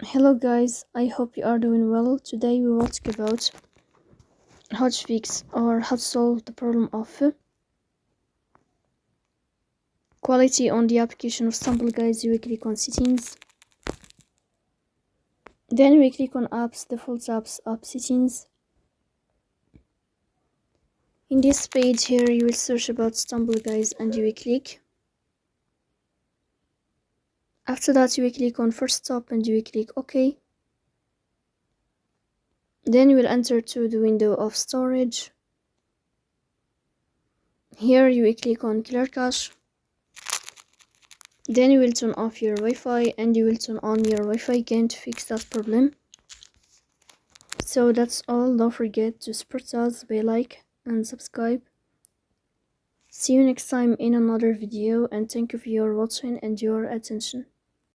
Hello guys, I hope you are doing well. Today we will talk about how to fix or how to solve the problem of quality on the application of Stumble Guys. You will click on settings, then we click on apps, default apps, app settings. In this page here you will search about Stumble Guys and you will click. After that you will click on first stop and you will click OK. Then you will enter to the window of storage. Here you will click on clear cache. Then you will turn off your Wi-Fi and you will turn on your Wi-Fi again to fix that problem. So that's all. Don't forget to support us by like and subscribe. See you next time in another video, and thank you for your watching and your attention.